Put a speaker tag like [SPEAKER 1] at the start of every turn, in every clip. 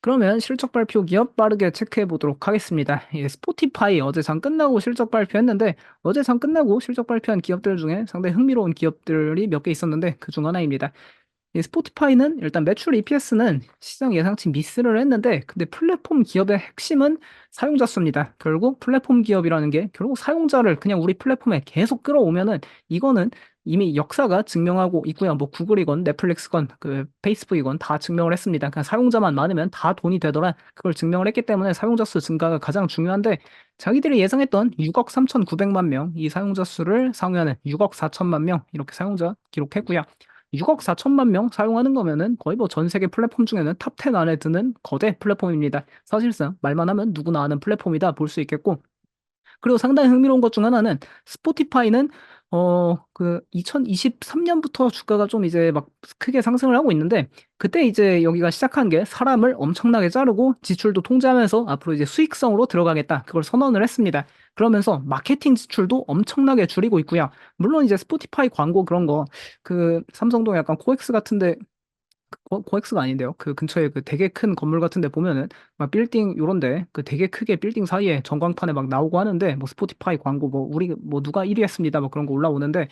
[SPEAKER 1] 그러면 실적 발표 기업 빠르게 체크해 보도록 하겠습니다. 스포티파이 어제 장 끝나고 실적 발표했는데 어제 장 끝나고 실적 발표한 기업들 중에 상당히 흥미로운 기업들이 몇 개 있었는데 그중 하나입니다. 이 스포티파이는 일단 매출 EPS는 시장 예상치 미스를 했는데 근데 플랫폼 기업의 핵심은 사용자 수입니다. 결국 플랫폼 기업이라는 게 결국 사용자를 그냥 우리 플랫폼에 계속 끌어오면은 이거는 이미 역사가 증명하고 있고요. 뭐 구글이건 넷플릭스건 그 페이스북이건 다 증명을 했습니다. 그냥 사용자만 많으면 다 돈이 되더라. 그걸 증명을 했기 때문에 사용자 수 증가가 가장 중요한데 자기들이 예상했던 6억 3,900만 명 이 사용자 수를 상회하는 6억 4천만 명 이렇게 사용자 기록했고요. 6억 4천만 명 사용하는 거면은 거의 뭐 전 세계 플랫폼 중에는 탑 10 안에 드는 거대 플랫폼입니다. 사실상 말만 하면 누구나 아는 플랫폼이다 볼 수 있겠고 그리고 상당히 흥미로운 것 중 하나는 스포티파이는 2023년부터 주가가 좀 이제 막 크게 상승을 하고 있는데 그때 이제 여기가 시작한 게 사람을 엄청나게 자르고 지출도 통제하면서 앞으로 이제 수익성으로 들어가겠다. 그걸 선언을 했습니다. 그러면서 마케팅 지출도 엄청나게 줄이고 있고요. 물론 이제 스포티파이 광고 그런 거 그 삼성동 약간 코엑스 같은데 코엑스가 아닌데요. 그 근처에 그 되게 큰 건물 같은 데 보면은 막 빌딩 요런데 그 되게 크게 빌딩 사이에 전광판에 막 나오고 하는데 뭐 스포티파이 광고 뭐 우리 뭐 누가 1위 했습니다. 뭐 그런 거 올라오는데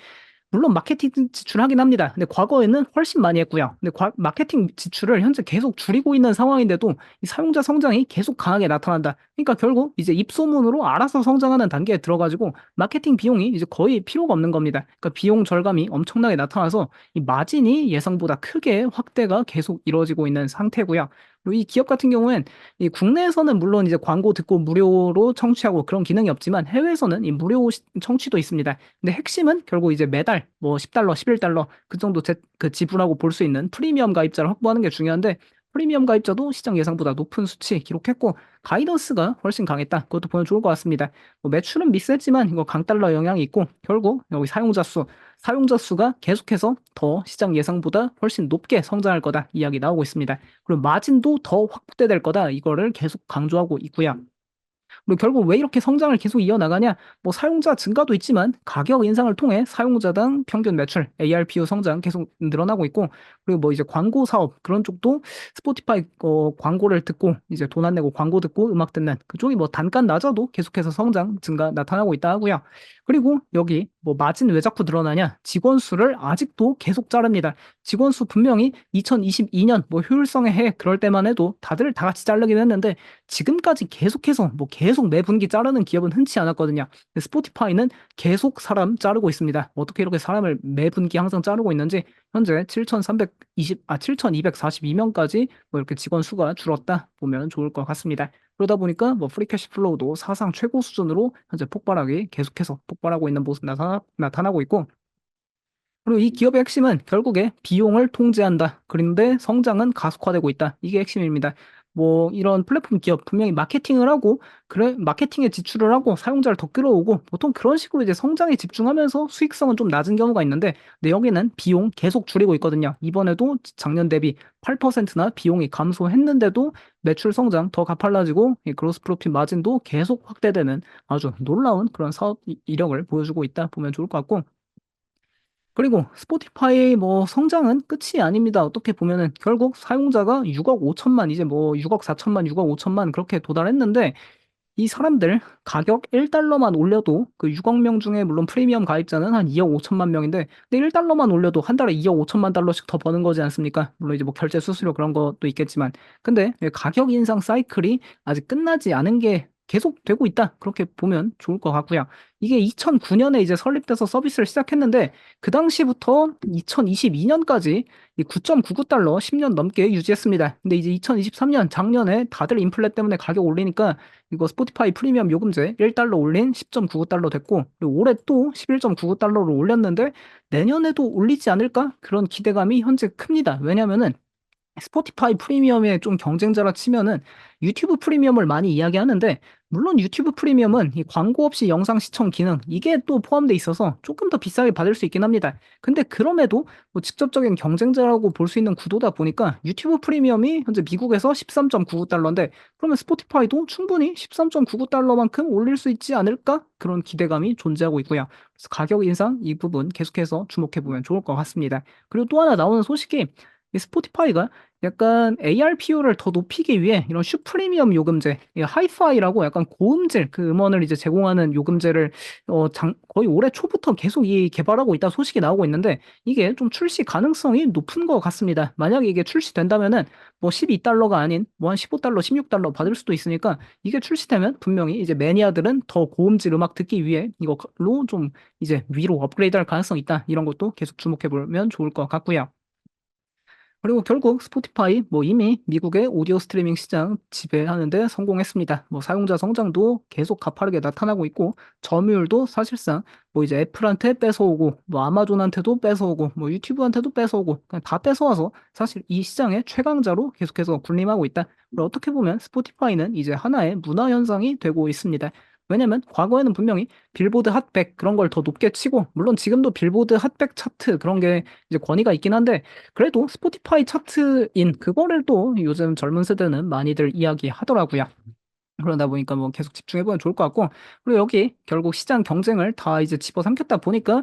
[SPEAKER 1] 물론 마케팅 지출하긴 합니다. 근데 과거에는 훨씬 많이 했고요. 근데 마케팅 지출을 현재 계속 줄이고 있는 상황인데도 이 사용자 성장이 계속 강하게 나타난다. 그러니까 결국 이제 입소문으로 알아서 성장하는 단계에 들어가지고 마케팅 비용이 이제 거의 필요가 없는 겁니다. 그러니까 비용 절감이 엄청나게 나타나서 이 마진이 예상보다 크게 확대가 계속 이루어지고 있는 상태고요. 그리고 이 기업 같은 경우엔 이 국내에서는 물론 이제 광고 듣고 무료로 청취하고 그런 기능이 없지만 해외에서는 이 무료 청취도 있습니다. 근데 핵심은 결국 이제 매달 뭐 10달러, 11달러 그 정도 그 지불하고 볼 수 있는 프리미엄 가입자를 확보하는 게 중요한데 프리미엄 가입자도 시장 예상보다 높은 수치 기록했고 가이던스가 훨씬 강했다. 그것도 보면 좋을 것 같습니다. 뭐 매출은 미세지만 이거 강달러 영향이 있고 결국 여기 사용자 수가 계속해서 더 시장 예상보다 훨씬 높게 성장할 거다 이야기 나오고 있습니다. 그리고 마진도 더 확대될 거다 이거를 계속 강조하고 있고요. 그리고 결국 왜 이렇게 성장을 계속 이어나가냐? 뭐 사용자 증가도 있지만 가격 인상을 통해 사용자당 평균 매출, ARPU 성장 계속 늘어나고 있고, 그리고 뭐 이제 광고 사업 그런 쪽도 스포티파이 광고를 듣고 이제 돈 안 내고 광고 듣고 음악 듣는 그쪽이 뭐 단가 낮아도 계속해서 성장 증가 나타나고 있다 하고요. 그리고 여기 뭐 마진 왜 자꾸 늘어나냐? 직원 수를 아직도 계속 자릅니다. 직원 수 분명히 2022년 뭐 효율성의 해 그럴 때만 해도 다들 다 같이 자르긴 했는데 지금까지 계속해서 뭐 계속 매 분기 자르는 기업은 흔치 않았거든요. 근데 스포티파이는 계속 사람 자르고 있습니다. 어떻게 이렇게 사람을 매 분기 항상 자르고 있는지 현재 7,242명까지 뭐 이렇게 직원 수가 줄었다 보면 좋을 것 같습니다. 그러다 보니까 뭐 프리캐시 플로우도 사상 최고 수준으로 현재 폭발하기 계속해서 폭발하고 있는 모습 나타나고 있고 그리고 이 기업의 핵심은 결국에 비용을 통제한다. 그런데 성장은 가속화되고 있다. 이게 핵심입니다. 뭐 이런 플랫폼 기업 분명히 마케팅을 하고 그래 마케팅에 지출을 하고 사용자를 더 끌어오고 보통 그런 식으로 이제 성장에 집중하면서 수익성은 좀 낮은 경우가 있는데 근데 여기는 비용 계속 줄이고 있거든요. 이번에도 작년 대비 8%나 비용이 감소했는데도 매출 성장 더 가팔라지고 이 그로스 프로핏 마진도 계속 확대되는 아주 놀라운 그런 사업 이력을 보여주고 있다 보면 좋을 것 같고 그리고 스포티파이 뭐 성장은 끝이 아닙니다. 어떻게 보면은 결국 사용자가 6억 5천만 이제 뭐 6억 4천만 6억 5천만 그렇게 도달했는데 이 사람들 가격 1달러만 올려도 그 6억 명 중에 물론 프리미엄 가입자는 한 2억 5천만 명인데 근데 1달러만 올려도 한 달에 2억 5천만 달러씩 더 버는 거지 않습니까? 물론 이제 뭐 결제 수수료 그런 것도 있겠지만 근데 가격 인상 사이클이 아직 끝나지 않은 게 계속 되고 있다. 그렇게 보면 좋을 것 같고요. 이게 2009년에 이제 설립돼서 서비스를 시작했는데 그 당시부터 2022년까지 이 9.99달러 10년 넘게 유지했습니다. 근데 이제 2023년 작년에 다들 인플레 때문에 가격 올리니까 이거 스포티파이 프리미엄 요금제 1달러 올린 10.99달러 됐고 그리고 올해 또 11.99달러로 올렸는데 내년에도 올리지 않을까? 그런 기대감이 현재 큽니다. 왜냐면은 스포티파이 프리미엄의 좀 경쟁자라 치면은 유튜브 프리미엄을 많이 이야기하는데 물론 유튜브 프리미엄은 이 광고 없이 영상 시청 기능 이게 또 포함돼 있어서 조금 더 비싸게 받을 수 있긴 합니다. 근데 그럼에도 뭐 직접적인 경쟁자라고 볼 수 있는 구도다 보니까 유튜브 프리미엄이 현재 미국에서 13.99달러인데 그러면 스포티파이도 충분히 13.99달러만큼 올릴 수 있지 않을까? 그런 기대감이 존재하고 있고요. 그래서 가격 인상 이 부분 계속해서 주목해 보면 좋을 것 같습니다. 그리고 또 하나 나오는 소식이 이 스포티파이가 약간 ARPU를 더 높이기 위해 이런 슈프리미엄 요금제, 이 하이파이라고 약간 고음질 그 음원을 이제 제공하는 요금제를 거의 올해 초부터 계속 이 개발하고 있다 소식이 나오고 있는데 이게 좀 출시 가능성이 높은 것 같습니다. 만약에 이게 출시된다면은 뭐 12달러가 아닌 뭐 한 15달러, 16달러 받을 수도 있으니까 이게 출시되면 분명히 이제 매니아들은 더 고음질 음악 듣기 위해 이걸로 좀 이제 위로 업그레이드할 가능성이 있다. 이런 것도 계속 주목해 보면 좋을 것 같고요. 그리고 결국 스포티파이 뭐 이미 미국의 오디오 스트리밍 시장 지배하는 데 성공했습니다. 뭐 사용자 성장도 계속 가파르게 나타나고 있고 점유율도 사실상 뭐 이제 애플한테 뺏어오고 뭐 아마존한테도 뺏어오고 뭐 유튜브한테도 뺏어오고 그냥 다 뺏어와서 사실 이 시장의 최강자로 계속해서 군림하고 있다. 그리고 어떻게 보면 스포티파이는 이제 하나의 문화 현상이 되고 있습니다. 왜냐면 과거에는 분명히 빌보드 핫100 그런 걸 더 높게 치고 물론 지금도 빌보드 핫100 차트 그런 게 이제 권위가 있긴 한데 그래도 스포티파이 차트인 그거를 또 요즘 젊은 세대는 많이들 이야기하더라고요. 그러다 보니까 뭐 계속 집중해보면 좋을 것 같고, 그리고 여기 결국 시장 경쟁을 다 이제 집어삼켰다 보니까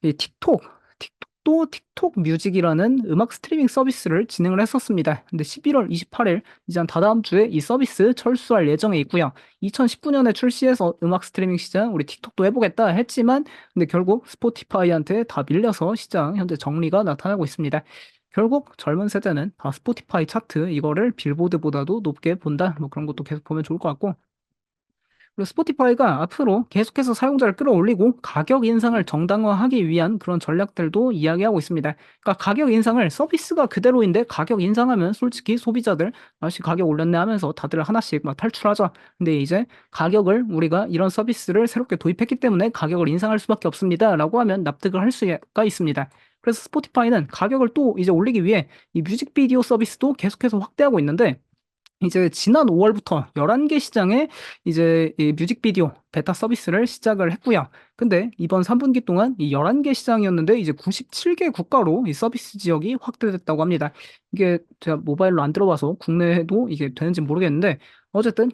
[SPEAKER 1] 이 틱톡도 틱톡 뮤직이라는 음악 스트리밍 서비스를 진행을 했었습니다. 근데 11월 28일, 이제 한 다다음 주에 이 서비스 철수할 예정에 있고요. 2019년에 출시해서 음악 스트리밍 시장 우리 틱톡도 해보겠다 했지만, 근데 결국 스포티파이한테 다 밀려서 시장 현재 정리가 나타나고 있습니다. 결국 젊은 세대는 다 스포티파이 차트 이거를 빌보드보다도 높게 본다. 뭐 그런 것도 계속 보면 좋을 것 같고, 그리고 스포티파이가 앞으로 계속해서 사용자를 끌어올리고 가격 인상을 정당화하기 위한 그런 전략들도 이야기하고 있습니다. 그러니까 가격 인상을 서비스가 그대로인데 가격 인상하면 솔직히 소비자들 아씨 가격 올렸네 하면서 다들 하나씩 막 탈출하죠. 근데 이제 가격을 우리가 이런 서비스를 새롭게 도입했기 때문에 가격을 인상할 수밖에 없습니다라고 하면 납득을 할 수가 있습니다. 그래서 스포티파이는 가격을 또 이제 올리기 위해 이 뮤직비디오 서비스도 계속해서 확대하고 있는데 이제 지난 5월부터 11개 시장에 이제 이 뮤직비디오 베타 서비스를 시작을 했고요. 근데 이번 3분기 동안 이 11개 시장이었는데 이제 97개 국가로 이 서비스 지역이 확대됐다고 합니다. 이게 제가 모바일로 안 들어봐서 국내에도 이게 되는지 모르겠는데 어쨌든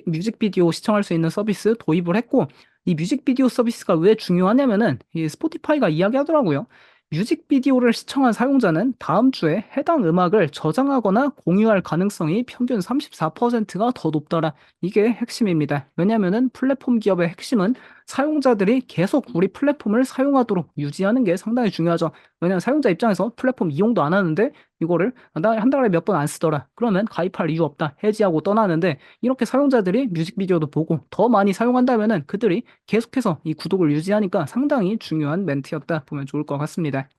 [SPEAKER 1] 뮤직비디오 시청할 수 있는 서비스 도입을 했고 이 뮤직비디오 서비스가 왜 중요하냐면은 이 스포티파이가 이야기하더라고요. 뮤직비디오를 시청한 사용자는 다음 주에 해당 음악을 저장하거나 공유할 가능성이 평균 34%가 더 높더라. 이게 핵심입니다. 왜냐하면은 플랫폼 기업의 핵심은 사용자들이 계속 우리 플랫폼을 사용하도록 유지하는 게 상당히 중요하죠. 왜냐하면 사용자 입장에서 플랫폼 이용도 안 하는데 이거를 나 한 달에 몇 번 안 쓰더라. 그러면 가입할 이유 없다. 해지하고 떠나는데 이렇게 사용자들이 뮤직비디오도 보고 더 많이 사용한다면은 그들이 계속해서 이 구독을 유지하니까 상당히 중요한 멘트였다 보면 좋을 것 같습니다.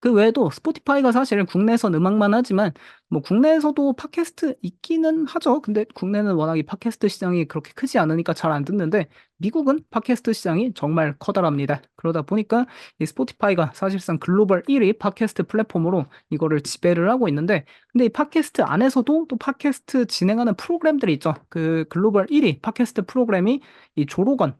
[SPEAKER 1] 그 외에도 스포티파이가 사실 국내에선 음악만 하지만 뭐 국내에서도 팟캐스트 있기는 하죠. 근데 국내는 워낙 이 팟캐스트 시장이 그렇게 크지 않으니까 잘 안 듣는데 미국은 팟캐스트 시장이 정말 커다랍니다. 그러다 보니까 이 스포티파이가 사실상 글로벌 1위 팟캐스트 플랫폼으로 이거를 지배를 하고 있는데 근데 이 팟캐스트 안에서도 또 팟캐스트 진행하는 프로그램들이 있죠. 그 글로벌 1위 팟캐스트 프로그램이 이 조로건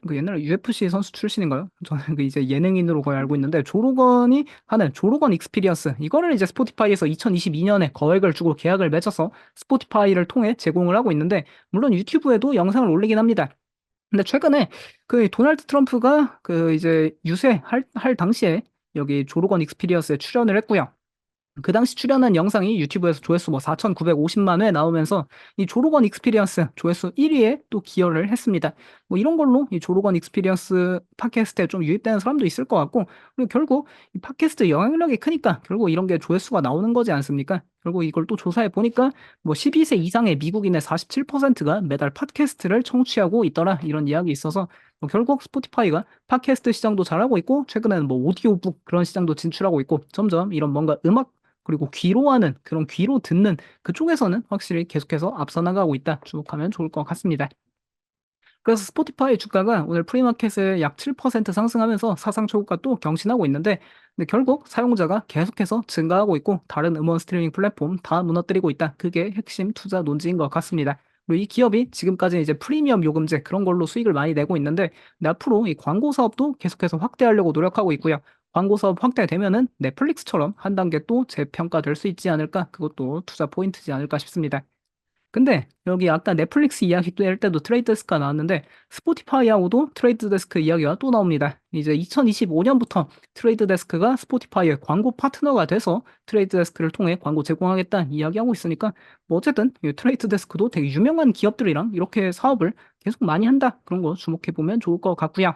[SPEAKER 1] 그 옛날에 UFC 선수 출신인가요? 저는 그 이제 예능인으로 거의 알고 있는데 조로건이 하는 조로건 익스피리언스 이거를 이제 스포티파이에서 2022년에 거액을 주고 계약을 맺어서 스포티파이를 통해 제공을 하고 있는데 물론 유튜브에도 영상을 올리긴 합니다. 근데 최근에 그 도널드 트럼프가 그 이제 유세할 당시에 여기 조로건 익스피리언스에 출연을 했고요. 그 당시 출연한 영상이 유튜브에서 조회수 뭐 4,950만 회 나오면서 이 조로건 익스피리언스 조회수 1위에 또 기여를 했습니다. 뭐 이런 걸로 이 조로건 익스피리언스 팟캐스트에 좀 유입되는 사람도 있을 것 같고 그리고 결국 이 팟캐스트 영향력이 크니까 결국 이런 게 조회수가 나오는 거지 않습니까? 결국 이걸 또 조사해 보니까 뭐 12세 이상의 미국인의 47%가 매달 팟캐스트를 청취하고 있더라 이런 이야기 있어서 뭐 결국 스포티파이가 팟캐스트 시장도 잘하고 있고 최근에는 뭐 오디오북 그런 시장도 진출하고 있고 점점 이런 뭔가 음악 그리고 귀로 하는 그런 귀로 듣는 그쪽에서는 확실히 계속해서 앞서 나가고 있다. 주목하면 좋을 것 같습니다. 그래서 스포티파이 주가가 오늘 프리마켓에 약 7% 상승하면서 사상 초고가 또 경신하고 있는데 근데 결국 사용자가 계속해서 증가하고 있고 다른 음원 스트리밍 플랫폼 다 무너뜨리고 있다. 그게 핵심 투자 논지인 것 같습니다. 그리고 이 기업이 지금까지 이제 프리미엄 요금제 그런 걸로 수익을 많이 내고 있는데 근데 앞으로 이 광고 사업도 계속해서 확대하려고 노력하고 있고요. 광고 사업 확대되면은 넷플릭스처럼 한 단계 또 재평가될 수 있지 않을까? 그것도 투자 포인트지 않을까 싶습니다. 근데 여기 아까 넷플릭스 이야기 할 때도 트레이드 데스크가 나왔는데 스포티파이하고도 트레이드 데스크 이야기가 또 나옵니다. 이제 2025년부터 트레이드 데스크가 스포티파이의 광고 파트너가 돼서 트레이드 데스크를 통해 광고 제공하겠다는 이야기하고 있으니까 뭐 어쨌든 이 트레이드 데스크도 되게 유명한 기업들이랑 이렇게 사업을 계속 많이 한다. 그런 거 주목해 보면 좋을 것 같고요.